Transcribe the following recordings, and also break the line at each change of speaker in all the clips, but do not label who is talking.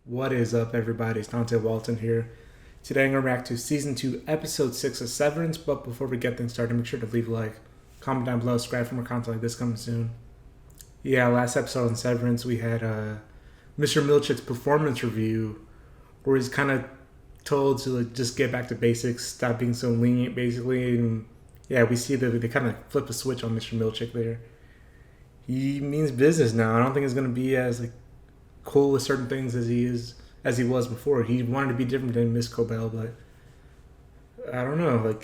What is up, everybody? It's Dante Walton here. Today I'm going to react to Season 2, Episode 6 of Severance, but before we get things started, make sure to leave a like, comment down below, subscribe for more content like this coming soon. Yeah, last episode on Severance, we had Mr. Milchick's performance review, where he's kind of told to just get back to basics, stop being so lenient, basically, and yeah, we see that they kind of flip a switch on Mr. Milchick there. He means business now. I don't think it's going to be as cool with certain things as he was before. He wanted to be different than Miss Cobell, but I don't know.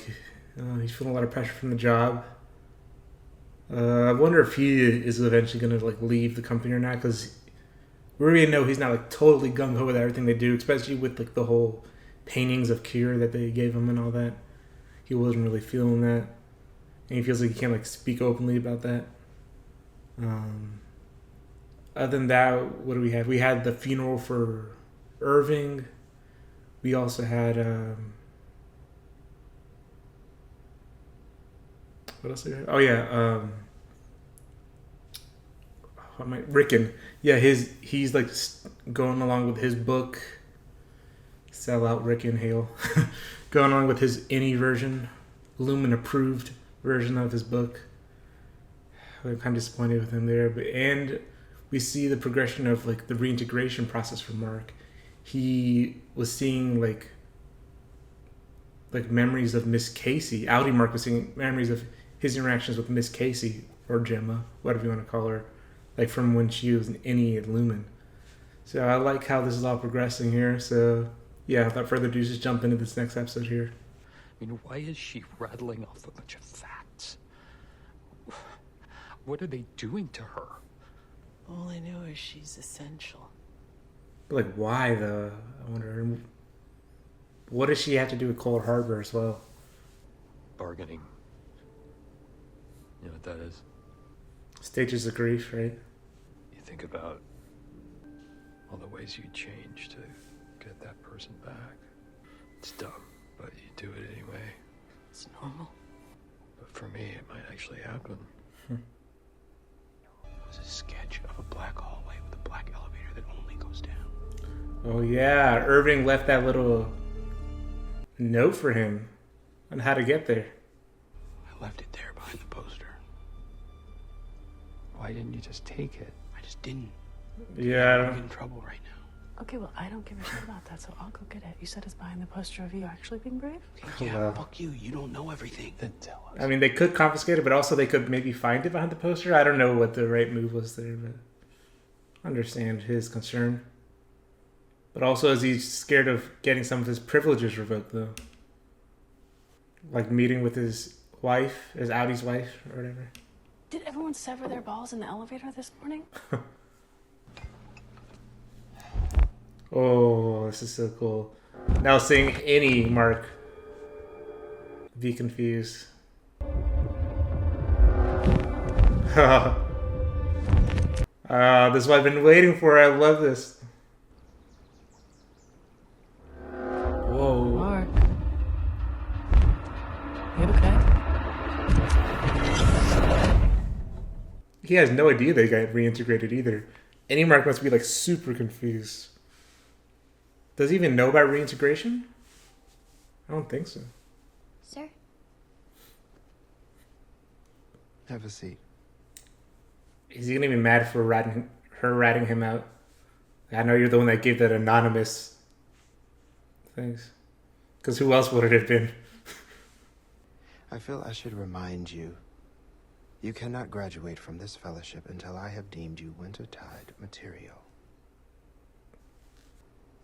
He's feeling a lot of pressure from the job. I wonder if he is eventually going to leave the company or not, because we already know he's not totally gung ho with everything they do, especially with the whole paintings of Kira that they gave him and all that. He wasn't really feeling that, and he feels like he can't speak openly about that. Other than that, what do we have? We had the funeral for Irving. We also had what else did we have? Oh yeah, Rickon. Yeah, he's going along with his book. Sell out Rickon Hale. Going along with his any version, Lumen approved version of his book. I'm kind of disappointed with him there, and we see the progression of the reintegration process for Mark. He was seeing memories of Miss Casey. Audi Mark was seeing memories of his interactions with Miss Casey, or Gemma, whatever you want to call her, from when she was an Innie at Lumen. So I like how this is all progressing here. So yeah, without further ado, just jump into this next episode here.
I mean, why is she rattling off a bunch of facts? What are they doing to her?
All I know is she's essential.
But why though? I wonder. What does she have to do with Cold Harbor as well?
Bargaining. You know what that is?
Stages of grief, right?
You think about all the ways you change to get that person back. It's dumb, but you do it anyway.
It's normal.
But for me, it might actually happen.
It was a sketch of a black hallway with a black elevator that only goes down.
Oh yeah, Irving left that little note for him on how to get there.
I left it there behind the poster.
Why didn't you just take it?
I just didn't.
Yeah.
I'm in trouble right now.
Okay, well, I don't give a shit about that, so I'll go get it. You said it's behind the poster of you actually being brave?
Yeah,
Well.
fuck you. You don't know everything.
Then tell us.
I mean, they could confiscate it, but also they could maybe find it behind the poster. I don't know what the right move was there, but I understand his concern. But also, is he scared of getting some of his privileges revoked, though? Like meeting with his wife, his Audi's wife, or whatever.
Did everyone sever their balls in the elevator this morning?
Oh, this is so cool. Now seeing any Mark be confused. This is what I've been waiting for. I love this. Whoa.
Mark. You okay?
He has no idea they got reintegrated either. Any Mark must be super confused. Does he even know about reintegration? I don't think so.
Sir?
Have a seat.
Is he gonna be mad for ratting him out? I know you're the one that gave that anonymous things. Because who else would it have been?
I feel I should remind you. You cannot graduate from this fellowship until I have deemed you wintertide material.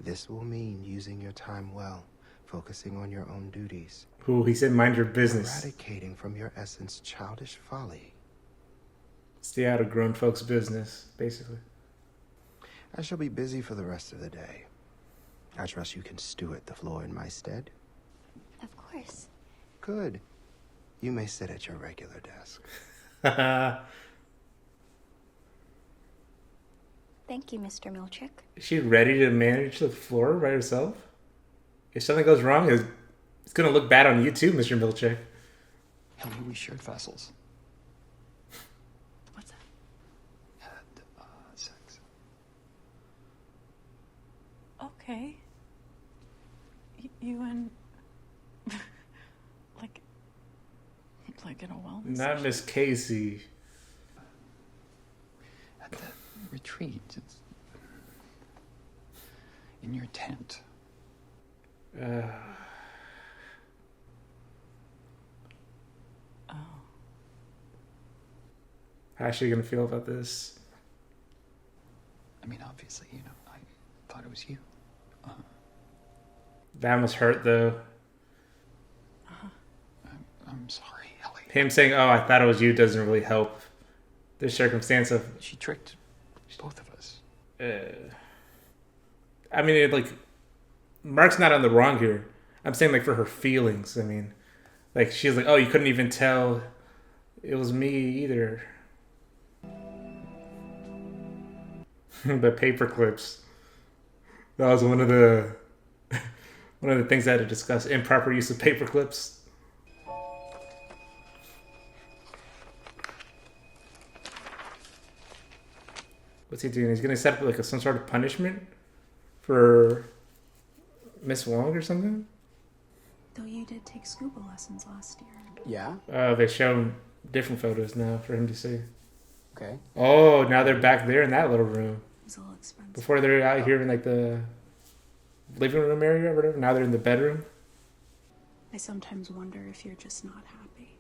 This will mean using your time well, focusing on your own duties.
Who he said, mind your business.
Eradicating from your essence childish folly.
Stay out of grown folks' business, basically.
I shall be busy for the rest of the day. I trust you can steward the floor in my stead.
Of course.
Good. You may sit at your regular desk.
Thank you, Mr. Milchick.
Is she ready to manage the floor by herself? If something goes wrong, it's gonna look bad on you too, Mr. Milchick.
How many we shared vessels?
What's that?
Had sex.
okay? You and like in a wellness
Not
session?
Miss Casey.
At the retreat, it's in your tent.
Uh,
Oh.
how's she gonna feel about this?
I mean, obviously, I thought it was you.
That must hurt though.
I'm sorry, Ellie.
Him saying, "Oh, I thought it was you," doesn't really help the circumstance of.
She tricked both of us.
I mean, Mark's not on the wrong here. I'm saying, for her feelings. I mean, she's like, "Oh, you couldn't even tell it was me either." The paper clips. That was one of the things I had to discuss. Improper use of paper clips. What's he doing? He's gonna set up some sort of punishment for Miss Wong or something?
Though you did take scuba lessons last year.
Yeah?
They show different photos now for him to see.
Okay.
Oh, now they're back there in that little room.
It was a little expensive.
Before they're out here in the living room area or whatever. Now they're in the bedroom.
I sometimes wonder if you're just not happy.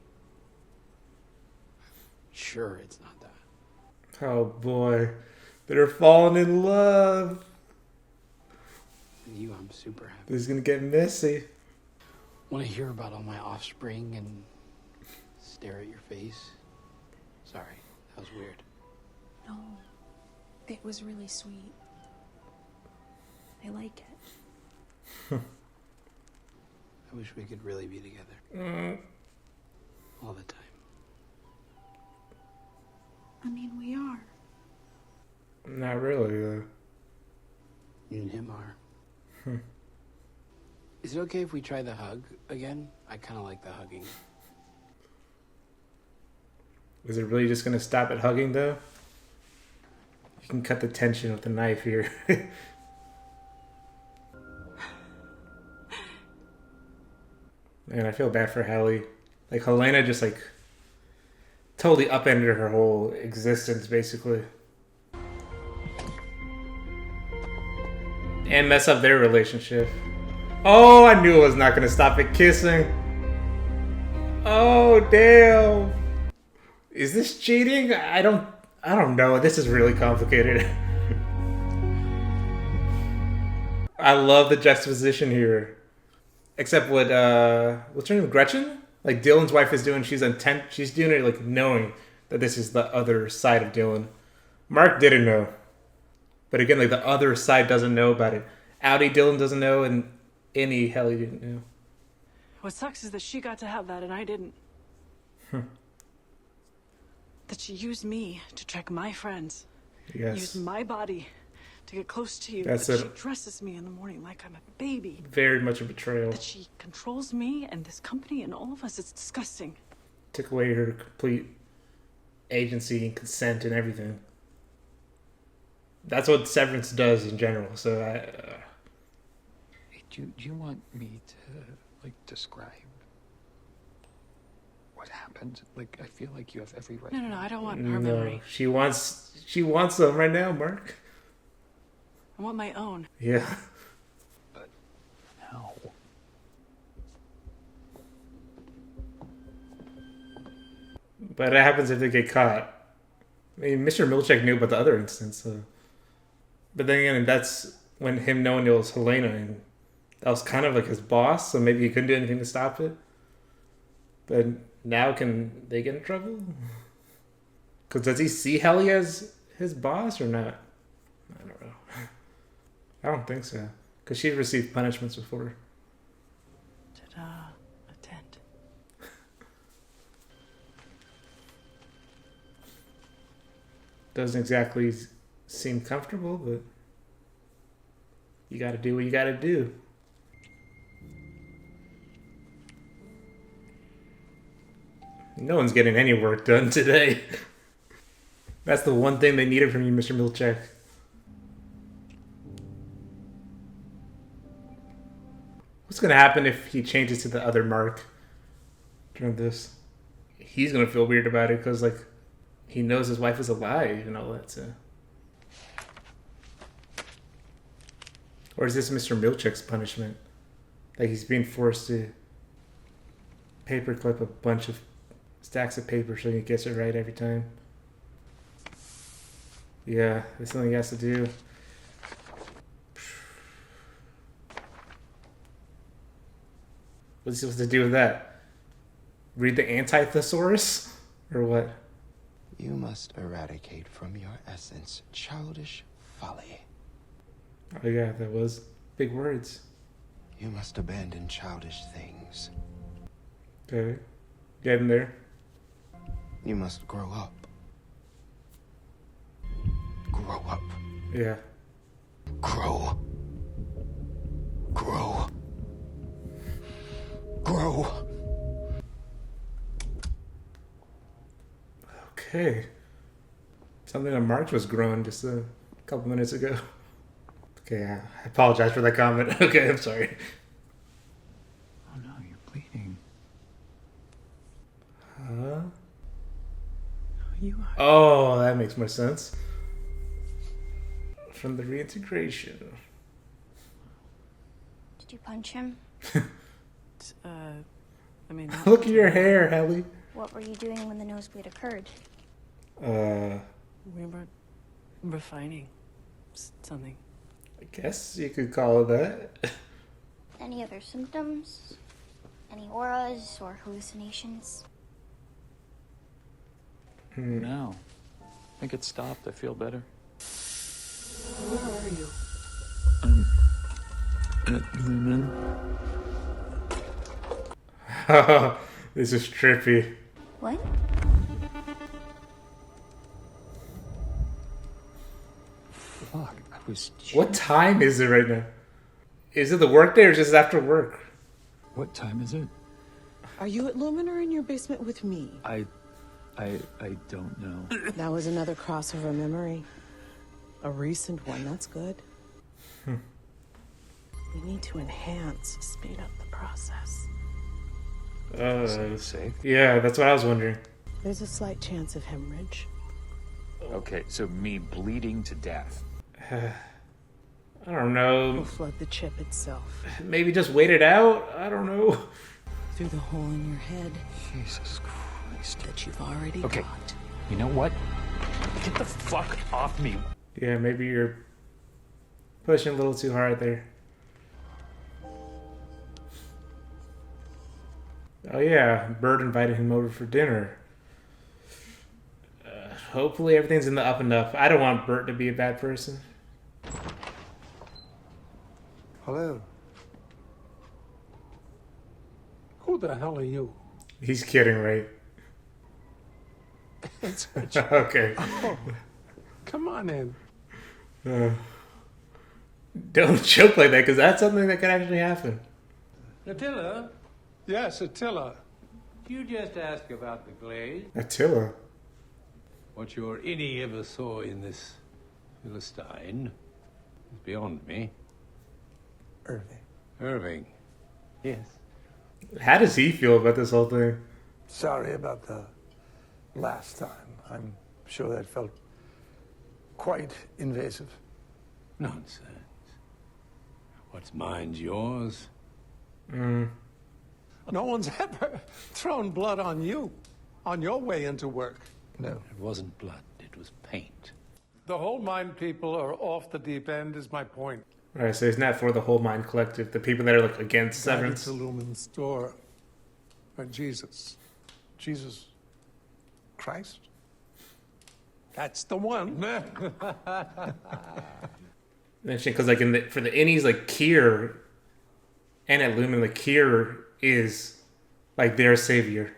Sure, it's not that.
Oh boy. They're falling in love.
With you, I'm super happy.
This is gonna get messy.
Want to hear about all my offspring and stare at your face? Sorry, that was weird.
No, it was really sweet. I like it.
I wish we could really be together. All the time.
I mean, we are.
Not really, though.
You and him are. Is it okay if we try the hug again? I kind of like the hugging.
Is it really just gonna stop at hugging, though? You can cut the tension with a knife here. Man, I feel bad for Hallie. Helena just, totally upended her whole existence, basically. And mess up their relationship. Oh, I knew it was not gonna stop at kissing. Oh, damn. Is this cheating? I don't know. This is really complicated. I love the juxtaposition here. Except what's her name? Gretchen? Dylan's wife is doing, she's doing it knowing that this is the other side of Dylan. Mark didn't know. But again, the other side doesn't know about it. Audi Dylan doesn't know, and any Helly didn't know.
What sucks is that she got to have that and I didn't. That she used me to track my friends.
Yes.
Used my body to get close to you.
That's
that
it.
she dresses me in the morning like I'm a baby.
Very much a betrayal.
That she controls me and this company and all of us. It's disgusting.
Took away her complete agency and consent and everything. That's what Severance does in general. So
Hey, do you want me to describe what happened? I feel like you have every right.
No, I don't want her
no,
memory.
she wants them right now, Mark.
I want my own.
Yeah.
But how?
But it happens if they get caught. I mean, Mr. Milchek knew about the other instance, so. But then again, that's when him knowing it was Helena, and that was kind of his boss, so maybe he couldn't do anything to stop it. But now, can they get in trouble? Because does he see Helly as his boss or not? I don't know. I don't think so. Because she received punishments before.
Ta-da. A tent.
Doesn't exactly seem comfortable, but you gotta do what you gotta do. No one's getting any work done today. That's the one thing they needed from you, Mr. Milchek. What's gonna happen if he changes to the other mark during this? He's gonna feel weird about it because like he knows his wife is alive and all that. So. Or is this Mr. Milchick's punishment? Like he's being forced to paperclip a bunch of stacks of paper so he gets it right every time. Yeah, that's something he has to do. What's he supposed to do with that? Read the Anti-Thesaurus? Or what?
You must eradicate from your essence childish folly.
Oh yeah, that was big words.
You must abandon childish things.
Okay. Getting there.
You must grow up. Grow up.
Yeah.
Grow. Grow. Grow.
Okay. Something on March was growing just a couple minutes ago. Okay, I apologize for that comment. Okay, I'm sorry.
Oh no, you're bleeding.
Huh?
You are.
Oh, that makes more sense. From the reintegration.
Did you punch him?
I mean,
Look at your hair, Helly.
What were you doing when the nosebleed occurred?
we were refining something.
I guess you could call it that.
Any other symptoms? Any auras or hallucinations?
No. I think it stopped. I feel better.
Where are you?
I'm at Lumen.
This is trippy.
What?
Fuck, I was...
What time is it right now? Is it the workday or just after work?
What time is it?
Are you at Lumen or in your basement with me?
I don't know.
That was another crossover memory. A recent one, that's good. We need to enhance, speed up the process.
Safe?
Yeah, that's what I was wondering.
There's a slight chance of hemorrhage.
Okay, so me bleeding to death.
I don't know.
We'll flood the chip itself.
Maybe just wait it out? I don't know.
Through the hole in your head
Jesus Christ.
that you've already
Okay.
got.
You know what? Get the fuck off me.
Yeah, maybe you're pushing a little too hard there. Oh yeah, Bird invited him over for dinner. Hopefully everything's in the up and up. I don't want Bert to be a bad person.
Hello. Who the hell are you?
He's kidding, right?
It's
Okay.
Oh, come on in.
Don't joke like that, because that's something that could actually happen.
Attila,
Yes, Attila.
you just ask about the glaze.
Attila.
What your innie ever saw in this Philistine is beyond me. Irving. Yes.
How does he feel about this whole thing?
Sorry about the last time. I'm sure that felt quite invasive.
Nonsense. What's mine's yours.
No one's ever thrown blood on you on your way into work. No.
It wasn't blood, it was paint.
The whole mind people are off the deep end is my point.
Alright, so it's not for the whole mind collective, the people that are like against Severance.
Guided to Lumen's store. But Jesus Christ? That's the one.
Interesting, because like for the innies, like Kier and at Lumen, like Kier is like their savior.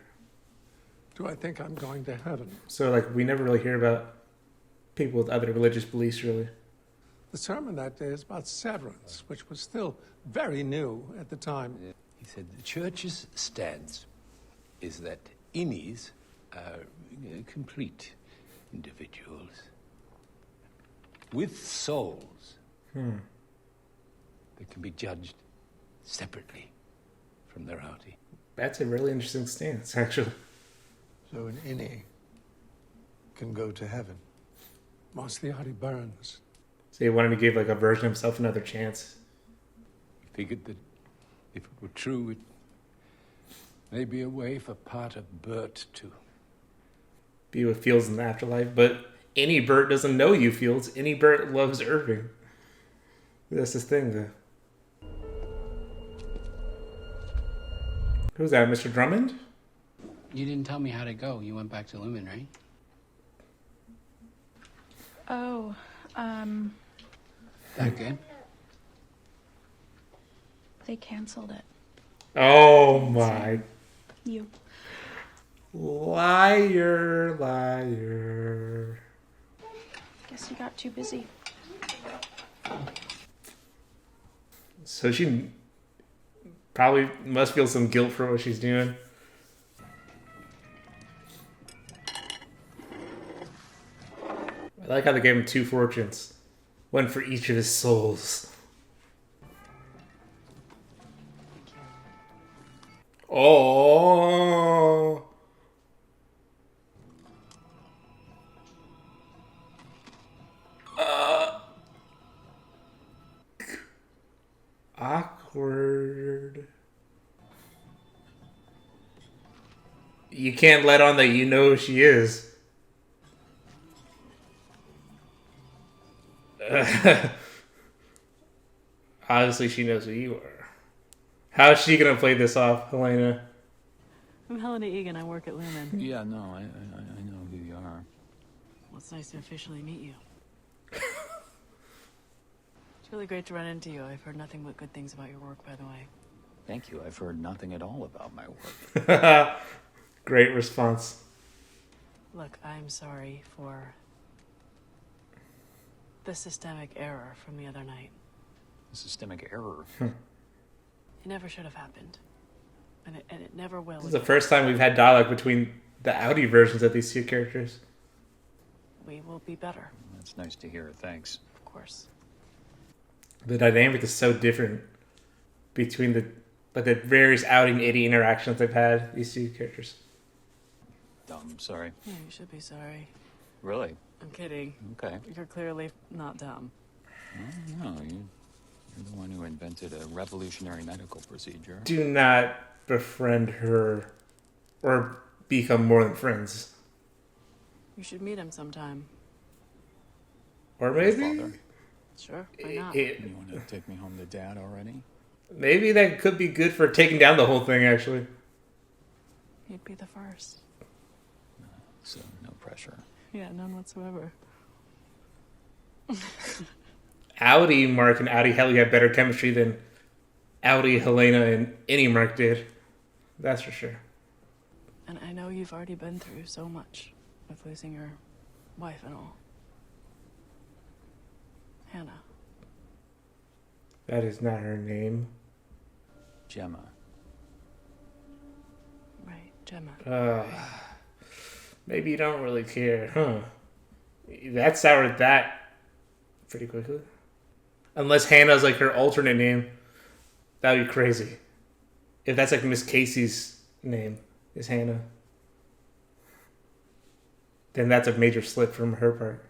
Do I think I'm going to heaven?
So like we never really hear about people with other religious beliefs, really.
The sermon that day is about severance, which was still very new at the time.
He said the church's stance is that innies are complete individuals with souls that can be judged separately from their outie.
That's a really interesting stance, actually.
So an innie can go to heaven. Mosliati burns.
So he wanted to give like a version of himself another chance.
He figured that if it were true, it may be a way for part of Bert to
Be with Fields in the afterlife, but any Bert doesn't know you, Fields. Any Bert loves Irving. That's his thing, though. Who's that, Mr. Drummond?
You didn't tell me how to go. You went back to Lumen, right?
Oh,
That good?
they canceled it.
Oh my.
You.
Liar, liar.
Guess you got too busy.
So she probably must feel some guilt for what she's doing. I like how they gave him 2 fortunes. One for each of his souls. Oh. Awkward. You can't let on that you know who she is. Obviously, she knows who you are. How is she gonna play this off, Helena?
I'm Helena Egan. I work at Lumen.
Yeah, no, I know who you are.
Well, it's nice to officially meet you. It's really great to run into you. I've heard nothing but good things about your work, by the way.
Thank you. I've heard nothing at all about my work.
Great response.
Look, I'm sorry for the systemic error from the other night.
Systemic error.
It never should have happened. And it never will.
This is the first time we've had dialogue between the Audi versions of these 2 characters.
We will be better.
That's nice to hear. Thanks.
Of course.
The dynamic is so different between the various Audi and Eddie interactions they've had, these 2 characters.
Dumb. Sorry.
Yeah, you should be sorry.
Really?
I'm kidding.
Okay.
You're clearly not dumb.
No, you're the one who invented a revolutionary medical procedure.
Do not befriend her or become more than friends.
You should meet him sometime.
Or maybe...
Father.
Sure, why not?
You want to take me home to Dad already?
Maybe that could be good for taking down the whole thing, actually.
He'd be the first.
So, no pressure.
Yeah, none whatsoever.
Audi, Mark, and Audi Helly have better chemistry than Audi, Helena, and any Mark did. That's for sure.
And I know you've already been through so much with losing your wife and all. Hannah.
That is not her name.
Gemma.
Right, Gemma.
Maybe you don't really care, huh? That soured that pretty quickly. Unless Hannah's like her alternate name. That'd be crazy. If that's like Miss Casey's name, is Hannah. Then that's a major slip from her part.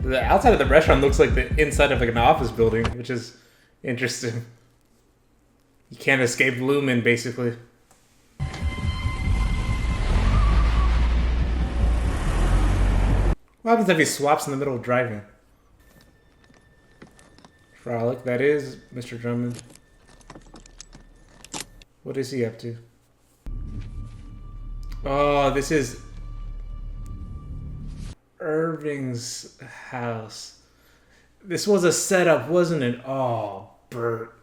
The outside of the restaurant looks like the inside of like an office building, which is interesting. You can't escape Lumen, basically. What happens if he swaps in the middle of driving? Frolic, that is Mr. Drummond. What is he up to? Oh, this is Irving's house. This was a setup, wasn't it? Oh, Bert.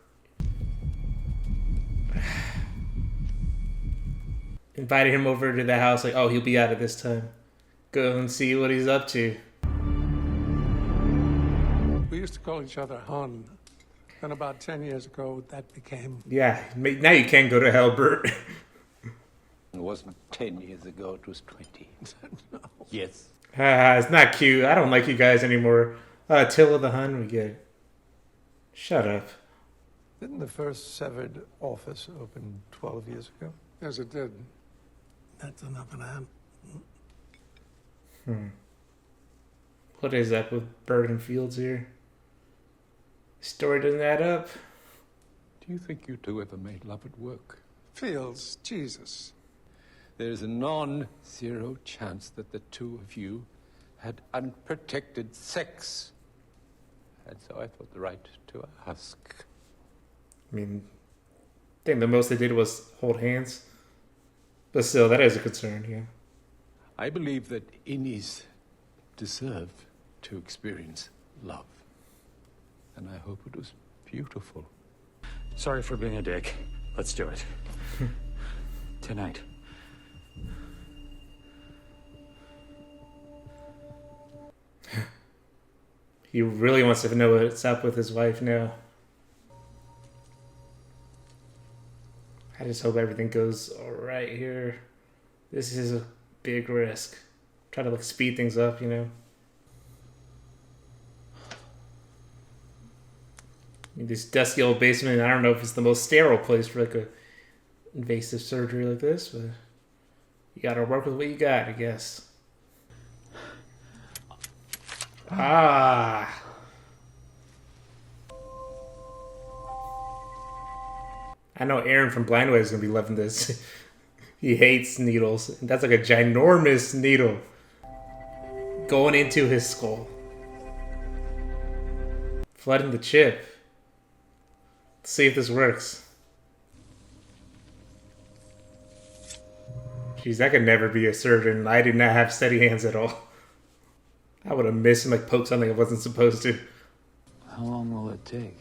Invited him over to the house, like, oh, he'll be out at this time. Go and see what he's up to.
We used to call each other Hun. And about 10 years ago, that became...
Yeah, now you can go to hell, Bert.
It wasn't 10 years ago, it was 20.
No.
Yes.
It's not cute. I don't like you guys anymore. Attila the Hun, we get it. Shut up.
Didn't the first severed office open 12 years ago?
Yes, it did.
That's enough of that.
What is up with Bird and Fields here? Story doesn't add up.
Do you think you two ever made love at work?
Fields, Jesus.
There's a non-zero chance that the two of you had unprotected sex. And so I felt the right to ask.
I mean, I think the most they did was hold hands. But still, that is a concern, yeah.
I believe that innies deserve to experience love. And I hope it was beautiful.
Sorry for being a dick. Let's do it. Tonight.
He really wants to know what's up with his wife now. I just hope everything goes alright here. This is a big risk. Try to like speed things up, you know. I mean, this dusty old basement, I don't know if it's the most sterile place for like a invasive surgery like this, but you gotta work with what you got, I guess. Ah. I know Aaron from Blindway is gonna be loving this. He hates needles. That's like a ginormous needle going into his skull. Flooding the chip. Let's see if this works. Jeez, that could never be a surgeon. I did not have steady hands at all. I would have missed and like poked something I wasn't supposed to.
How long will it take?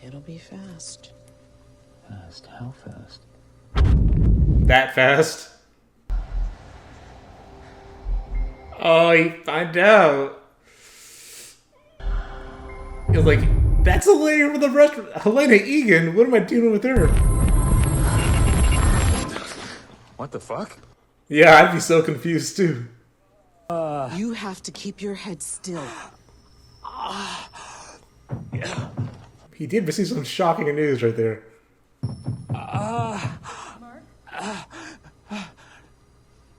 It'll be fast.
Fast? How fast?
That fast? Oh, you find out. You're like, that's Helena from the restaurant. Helena Egan? What am I doing with her?
What the fuck?
Yeah, I'd be so confused too.
You have to keep your head still.
He did receive some shocking news right there.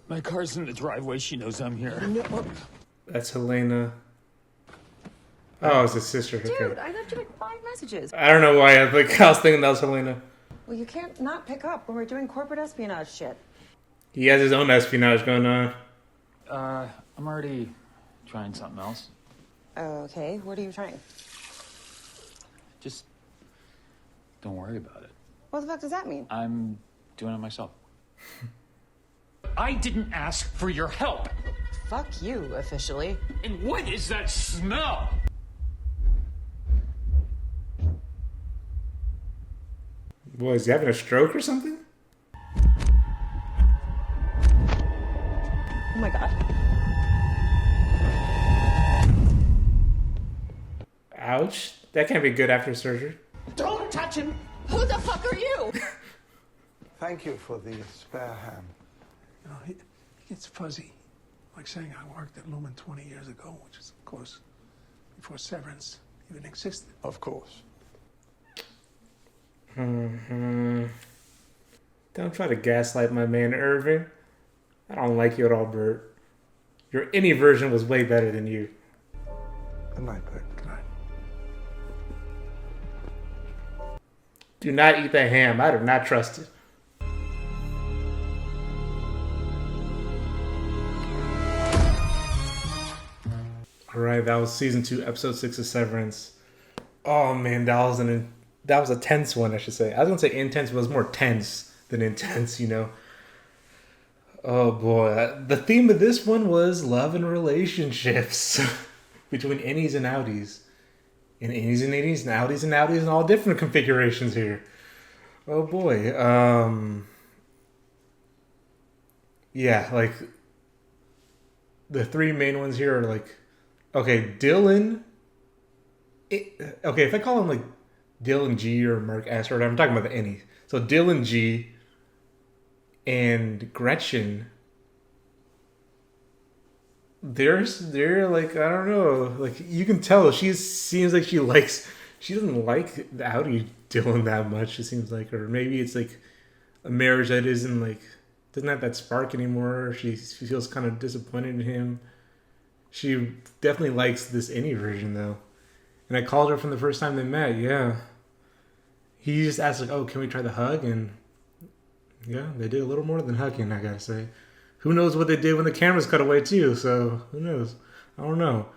My car's in the driveway. She knows I'm here.
That's Helena. Oh, it's his sister. Okay.
Dude, I left you like 5 messages.
I don't know why I was thinking that was Helena.
Well, you can't not pick up when we're doing corporate espionage shit.
He has his own espionage going on.
I'm already trying something else.
Okay, what are you trying?
Just don't worry about it.
What the fuck does that mean?
I'm doing it myself. I didn't ask for your help.
Fuck you, officially.
And what is that smell?
Boy, is he having a stroke or something?
Oh my god.
Ouch. That can't be good after surgery.
Don't touch him! Who the fuck are you?
Thank you for the spare hand.
You know, he gets fuzzy. Like saying I worked at Lumen 20 years ago, which is, of course, before Severance even existed.
Of course.
Don't try to gaslight my man Irving. I don't like you at all, Bert. Your any version was way better than you.
Good night, Bert. Good night.
Do not eat that ham. I do not trust it. Alright, that was season 2, episode 6 of Severance. Oh man, that was a tense one, I should say. I was gonna say intense, but it was more tense than intense, you know. Oh boy. The theme of this one was love and relationships between innies and outies. And innies and innies and outies and outies and all different configurations here. Oh boy. Yeah, like the 3 main ones here are like, okay, Dylan. Okay, if I call him like Dylan G or Mark S or whatever, I'm talking about the innies. So Dylan G and Gretchen, they're like, I don't know, like you can tell she seems like she she doesn't like the Audi Dylan that much, it seems like. Or maybe it's like a marriage that isn't like, doesn't have that spark anymore. She feels kind of disappointed in him. She definitely likes this any version though. And I called her from the first time they met, yeah. He just asked like, oh, can we try the hug? And yeah, they did a little more than hugging, I gotta say. Who knows what they did when the cameras cut away too, so who knows? I don't know.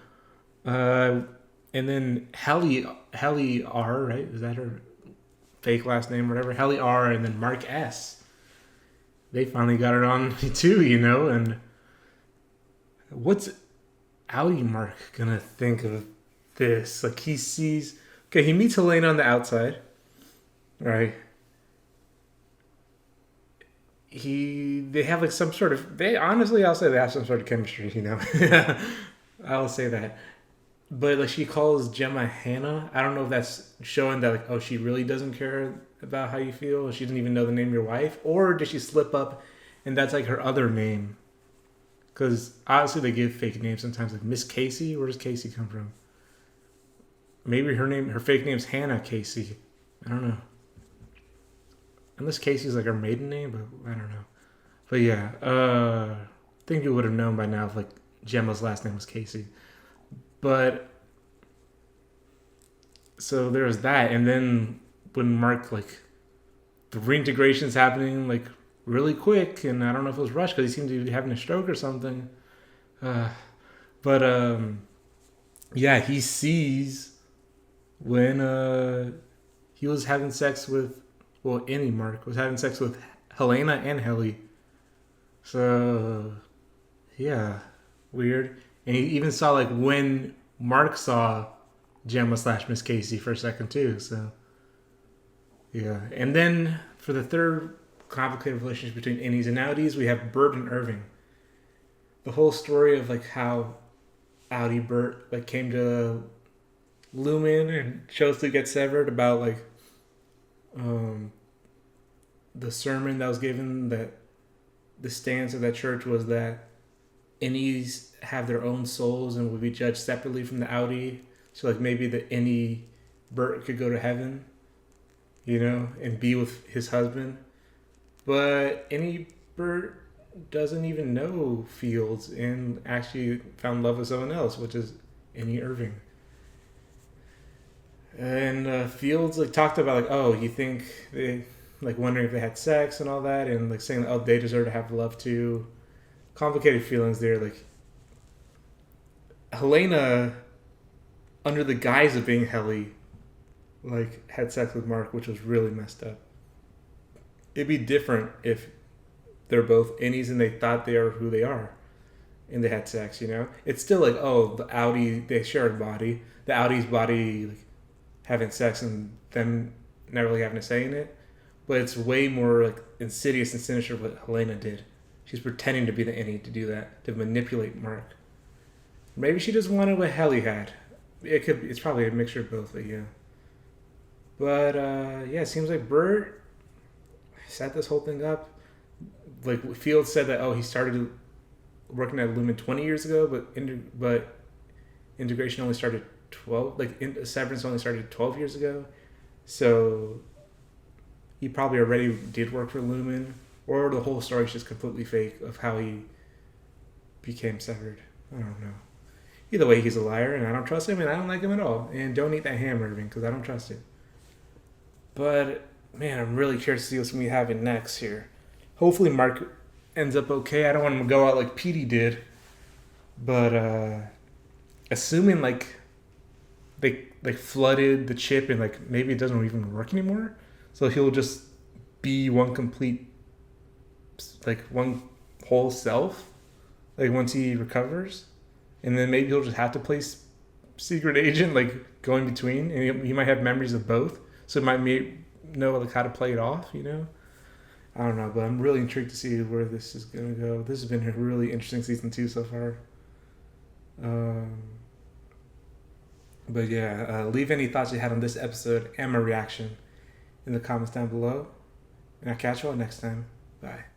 And then Helly R, right? Is that her fake last name or whatever? Helly R and then Mark S. They finally got it on too, you know? And what's Audi Mark gonna think of this? Like he sees... Okay, he meets Helena on the outside. Right? They have like some sort of... I'll say they have some sort of chemistry, you know? I'll say that. But like she calls Gemma Hannah. I don't know if that's showing that like, oh, she really doesn't care about how you feel. She doesn't even know the name of your wife. Or did she slip up and that's like her other name? Because obviously they give fake names sometimes, like Miss Casey. Where does Casey come from? Maybe her fake name's Hannah Casey. I don't know. Unless Casey's like her maiden name, but I don't know. But yeah, I think you would have known by now if like Gemma's last name was Casey. But so there's that, and then when Mark like the reintegration's happening like really quick, and I don't know if it was rushed because he seemed to be having a stroke or something. Yeah, he sees when he was having sex with Mark was having sex with Helena and Helly. So yeah, weird. And he even saw like when Mark saw Gemma / Miss Casey for a second too. So yeah. And then for the third complicated relationship between innies and outies, we have Bert and Irving. The whole story of like how outie Bert like came to Lumen and chose to get severed, about like the sermon that was given, that the stance of that church was that innies have their own souls and will be judged separately from the outie. So like maybe the innie Bert could go to heaven, you know, and be with his husband. But innie Bert doesn't even know Fields and actually found love with someone else, which is innie Irving. And Fields like talked about like, oh, you think they like wondering if they had sex and all that, and like saying, oh, they deserve to have love too. Complicated feelings there. Like Helena, under the guise of being Helly, like had sex with Mark, which was really messed up. It'd be different if they're both innies and they thought they are who they are, and they had sex. You know, it's still like, oh, the outie, they share a body. The outie's body like having sex and them not really having a say in it. But it's way more like insidious and sinister what Helena did. She's pretending to be the innie to do that, to manipulate Mark. Maybe she just wanted what Helly had. It's probably a mixture of both, but yeah. But yeah, it seems like Bert set this whole thing up. Like Fields said that, oh, he started working at Lumen 20 years ago, but integration only started 12. Severance only started 12 years ago. So he probably already did work for Lumen, or the whole story is just completely fake of how he became severed. I don't know. Either way, he's a liar, and I don't trust him, and I don't like him at all. And don't eat that ham, Irving, because I don't trust it. But, man, I'm really curious to see what's going to be happening next here. Hopefully Mark ends up okay. I don't want him to go out like Petey did. But, assuming, like, they flooded the chip and, like, maybe it doesn't even work anymore. So he'll just be one complete, like, one whole self, like, once he recovers. And then maybe he'll just have to play secret agent, like, going between. And he might have memories of both. So he might know, like, how to play it off, you know? I don't know, but I'm really intrigued to see where this is going to go. This has been a really interesting season 2 so far. But yeah, leave any thoughts you had on this episode and my reaction in the comments down below. And I'll catch you all next time. Bye.